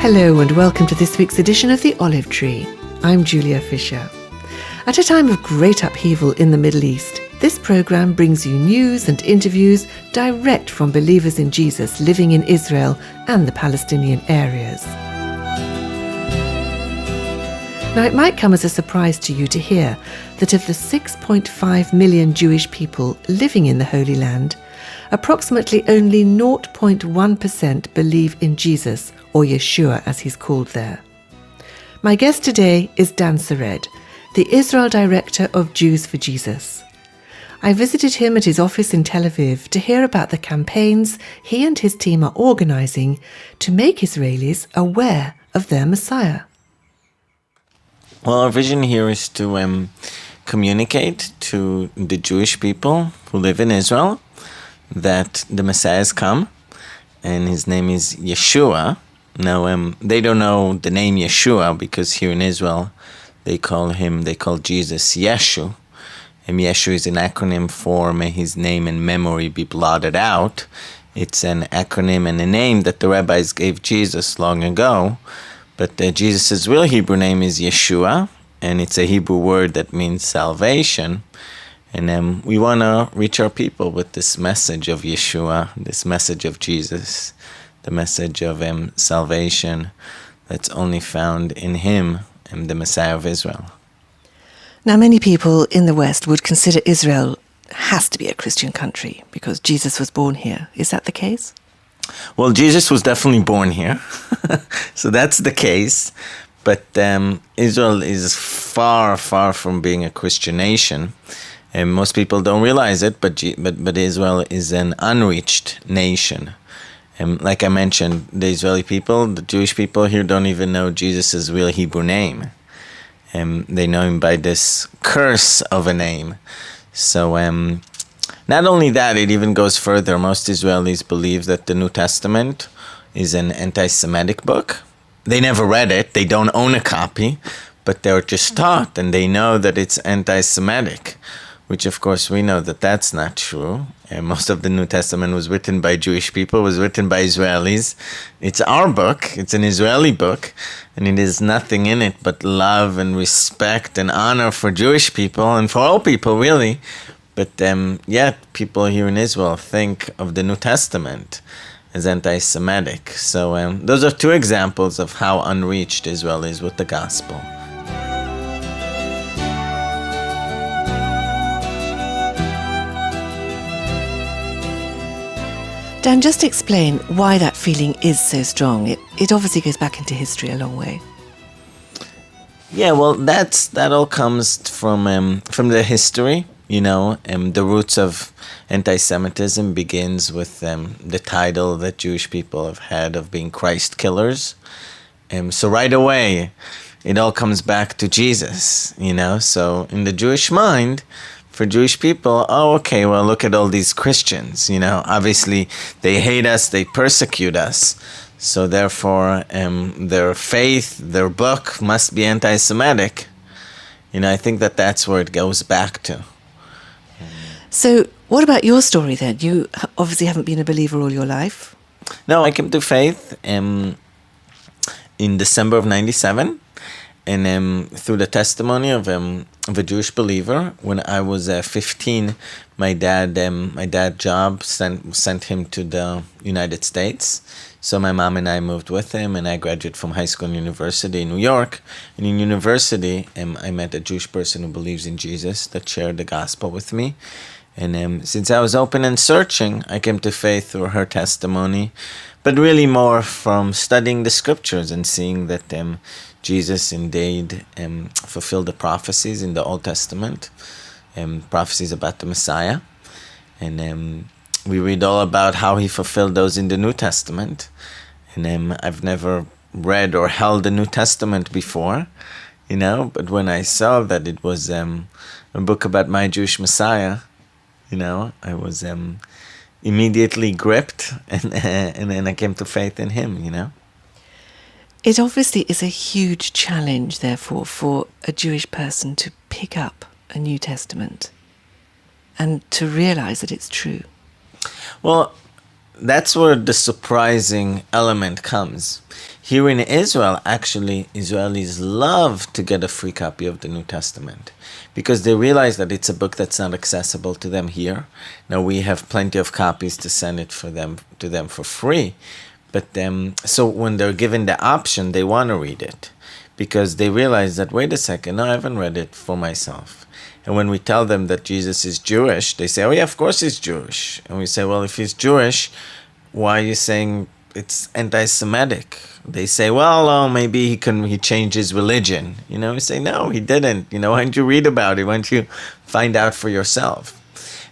Hello and welcome to this week's edition of The Olive Tree. I'm Julia Fisher. At a time of great upheaval in the Middle East, this programme brings you news and interviews direct from believers in Jesus living in Israel and the Palestinian areas. Now, it might come as a surprise to you to hear that of the 6.5 million Jewish people living in the Holy Land, approximately only 0.1% believe in Jesus, or Yeshua as he's called there. My guest today is Dan Sered, the Israel Director of Jews for Jesus. I visited him at his office in Tel Aviv to hear about the campaigns he and his team are organising to make Israelis aware of their Messiah. Well, our vision here is to communicate to the Jewish people who live in Israel that the Messiah has come, and his name is Yeshua. Now, they don't know the name Yeshua because here in Israel they call Jesus Yeshu. And Yeshu is an acronym for may his name and memory be blotted out. It's an acronym and a name that the rabbis gave Jesus long ago. But Jesus' real Hebrew name is Yeshua, and it's a Hebrew word that means salvation. And we want to reach our people with this message of Yeshua, this message of Jesus, the message of salvation that's only found in him, the Messiah of Israel. Now, many people in the West would consider Israel has to be a Christian country because Jesus was born here. Is that the case? Well, Jesus was definitely born here, so that's the case. But Israel is far, far from being a Christian nation. And most people don't realize it, but Israel is an unreached nation. Like I mentioned, the Israeli people, the Jewish people here don't even know Jesus' real Hebrew name. They know him by this curse of a name. So not only that, it even goes further. Most Israelis believe that the New Testament is an anti-Semitic book. They never read it. They don't own a copy, but they're just taught, and they know that it's anti-Semitic, which of course we know that that's not true. And most of the New Testament was written by Jewish people, was written by Israelis. It's our book. It's an Israeli book, and it is nothing in it but love and respect and honor for Jewish people and for all people, really. But yet people here in Israel think of the New Testament as anti-Semitic. So those are two examples of how unreached Israel is with the gospel. Dan, just explain why that feeling is so strong. It obviously goes back into history a long way. Yeah, well, that all comes from the history. The roots of anti-Semitism begins with the title that Jewish people have had of being Christ killers. So right away, it all comes back to Jesus, So in the Jewish mind, for Jewish people, okay, well, look at all these Christians, Obviously, they hate us, they persecute us. So therefore, their faith, their book must be anti-Semitic. I think that's where it goes back to. So what about your story then? You obviously haven't been a believer all your life. No, I came to faith in December of 97, and through the testimony of a Jewish believer. When I was 15, my dad job sent him to the United States. So my mom and I moved with him, and I graduated from high school and university in New York. And in university, I met a Jewish person who believes in Jesus that shared the gospel with me. And since I was open and searching, I came to faith through her testimony, but really more from studying the scriptures and seeing that Jesus indeed fulfilled the prophecies in the Old Testament, prophecies about the Messiah. And we read all about how he fulfilled those in the New Testament. And I've never read or held the New Testament before, but when I saw that it was a book about my Jewish Messiah, I was immediately gripped, and then I came to faith in him, It obviously is a huge challenge, therefore, for a Jewish person to pick up a New Testament and to realize that it's true. Well, that's where the surprising element comes. Here in Israel, actually, Israelis love to get a free copy of the New Testament because they realize that it's a book that's not accessible to them here. Now, we have plenty of copies to send it to them for free. But so when they're given the option, they want to read it because they realize that, wait a second, no, I haven't read it for myself. And when we tell them that Jesus is Jewish, they say, oh yeah, of course he's Jewish. And we say, well, if he's Jewish, why are you saying it's anti-Semitic? They say, well, oh, maybe he changed his religion. We say, no, he didn't. Why don't you read about it? Why don't you find out for yourself?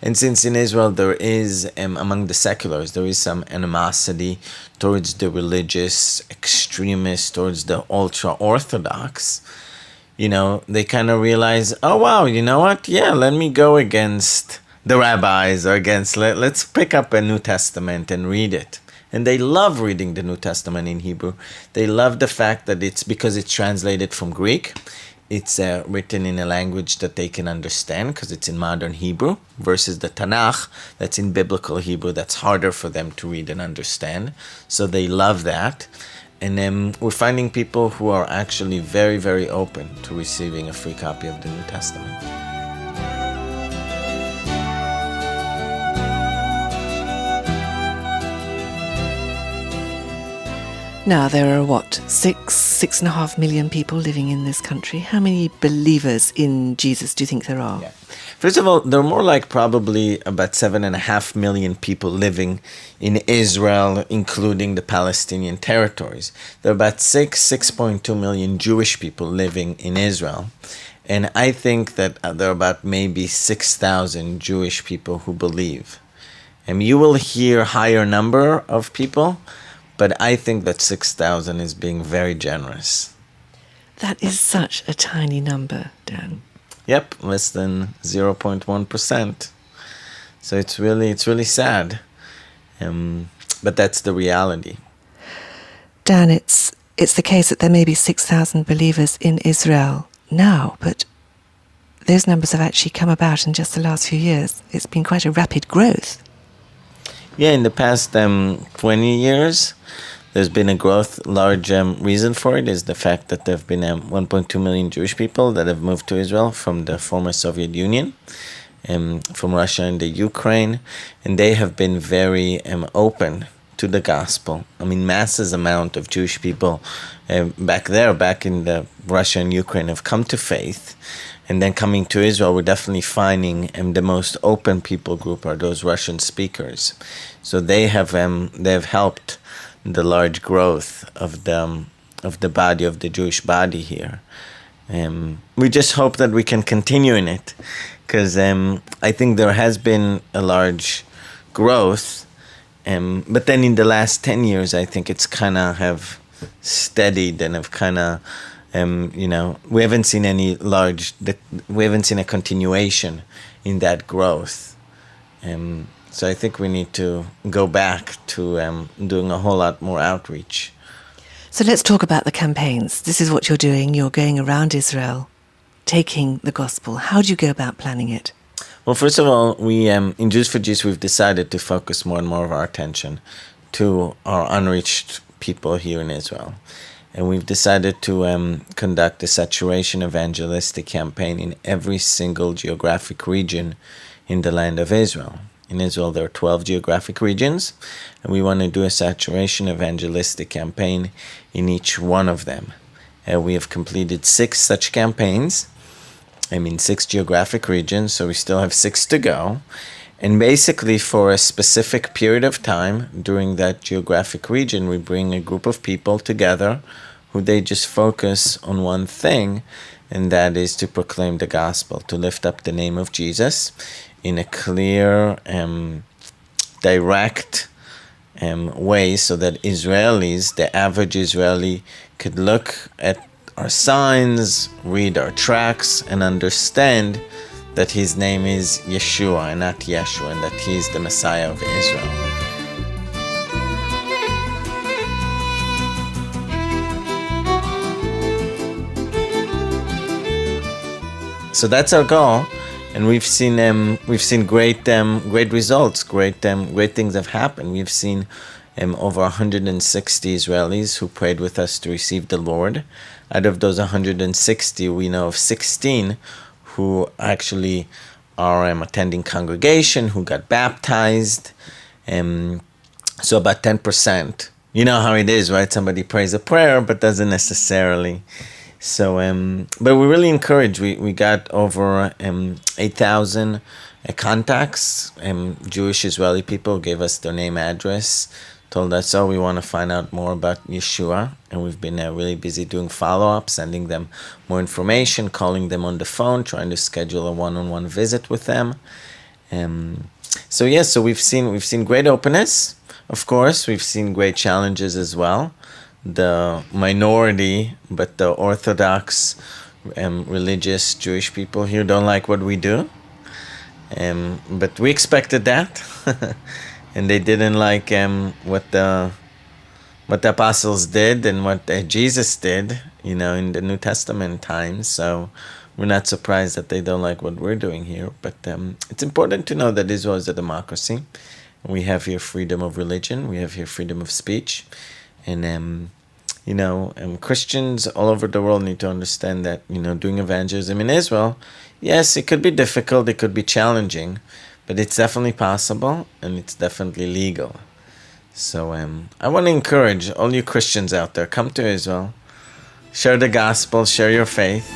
And since in Israel there is, among the seculars, there is some animosity towards the religious extremists, towards the ultra-Orthodox, they kind of realize, oh, wow, you know what? Yeah, let me go against the rabbis or let's pick up a New Testament and read it. And they love reading the New Testament in Hebrew. They love the fact that it's because it's translated from Greek. It's written in a language that they can understand because it's in modern Hebrew versus the Tanakh that's in biblical Hebrew that's harder for them to read and understand. So they love that. And then we're finding people who are actually very, very open to receiving a free copy of the New Testament. Now, there are, 6.5 million people living in this country. How many believers in Jesus do you think there are? Yeah. First of all, there are more like probably about 7.5 million people living in Israel, including the Palestinian territories. There are about 6.2 million Jewish people living in Israel. And I think that there are about maybe 6,000 Jewish people who believe. And you will hear higher number of people, but I think that 6,000 is being very generous. That is such a tiny number, Dan. Yep, less than 0.1%. So it's really sad. But that's the reality. Dan, it's the case that there may be 6,000 believers in Israel now, but those numbers have actually come about in just the last few years. It's been quite a rapid growth. Yeah, in the past 20 years, there's been a growth. Large reason for it is the fact that there have been 1.2 million Jewish people that have moved to Israel from the former Soviet Union, from Russia and the Ukraine, and they have been very open to the gospel. I mean, masses amount of Jewish people back in the Russia and Ukraine have come to faith. And then coming to Israel, we're definitely finding the most open people group are those Russian speakers. So they have helped the large growth of the body of the Jewish body here. We just hope that we can continue in it, because I think there has been a large growth, but then in the last 10 years, I think it's kind of have steadied and have kind of. We haven't seen we haven't seen a continuation in that growth. So I think we need to go back to doing a whole lot more outreach. So let's talk about the campaigns. This is what you're doing. You're going around Israel, taking the gospel. How do you go about planning it? Well, first of all, we in Jews for Jesus, we've decided to focus more and more of our attention to our unreached people here in Israel. And we've decided to conduct a saturation evangelistic campaign in every single geographic region in the land of Israel. In Israel, there are 12 geographic regions, and we want to do a saturation evangelistic campaign in each one of them. We have completed 6 such campaigns, 6 geographic regions, so we still have 6 to go. And basically, for a specific period of time during that geographic region, we bring a group of people together who they just focus on one thing, and that is to proclaim the gospel, to lift up the name of Jesus in a clear, direct way, so that Israelis, the average Israeli, could look at our signs, read our tracts, and understand that his name is Yeshua and not Yeshua, and that he is the Messiah of Israel. So that's our goal. And we've seen great results, great things have happened. We've seen over 160 Israelis who prayed with us to receive the Lord. Out of those 160, we know of 16 who actually are attending congregation, who got baptized. So about 10%. You know how it is, right? Somebody prays a prayer, but doesn't necessarily. So, but we're really encouraged. We got over 8,000 contacts. Jewish Israeli people gave us their name, address, told us, we want to find out more about Yeshua. And we've been really busy doing follow-up, sending them more information, calling them on the phone, trying to schedule a one-on-one visit with them. So we've seen great openness. Of course, we've seen great challenges as well. The minority, but the Orthodox, religious Jewish people here don't like what we do. But we expected that. And they didn't like what the apostles did and what Jesus did, in the New Testament times. So we're not surprised that they don't like what we're doing here. But it's important to know that Israel is a democracy. We have here freedom of religion. We have here freedom of speech. And, Christians all over the world need to understand that, doing evangelism in Israel, yes, it could be difficult, it could be challenging, but it's definitely possible and it's definitely legal. So I want to encourage all you Christians out there, come to Israel, share the gospel, share your faith.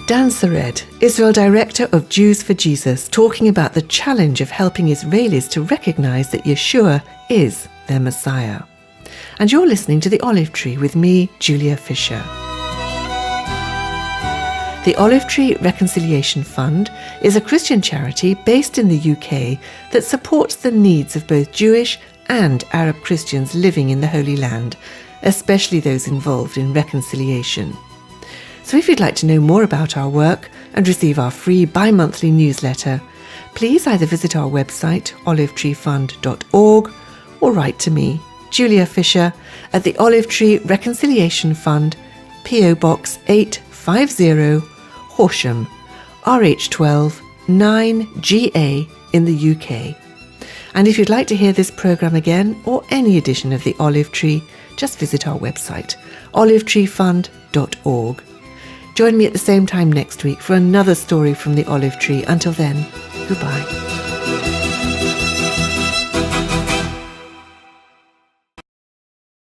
Dan Sered, Israel Director of Jews for Jesus, talking about the challenge of helping Israelis to recognize that Yeshua is their Messiah. And you're listening to The Olive Tree with me, Julia Fisher. The Olive Tree Reconciliation Fund is a Christian charity based in the UK that supports the needs of both Jewish and Arab Christians living in the Holy Land, especially those involved in reconciliation. So if you'd like to know more about our work and receive our free bi-monthly newsletter, please either visit our website, olivetreefund.org, or write to me, Julia Fisher, at the Olive Tree Reconciliation Fund, PO Box 850, Horsham, RH12 9GA in the UK. And if you'd like to hear this programme again or any edition of the Olive Tree, just visit our website, olivetreefund.org. Join me at the same time next week for another story from the Olive Tree. Until then, goodbye.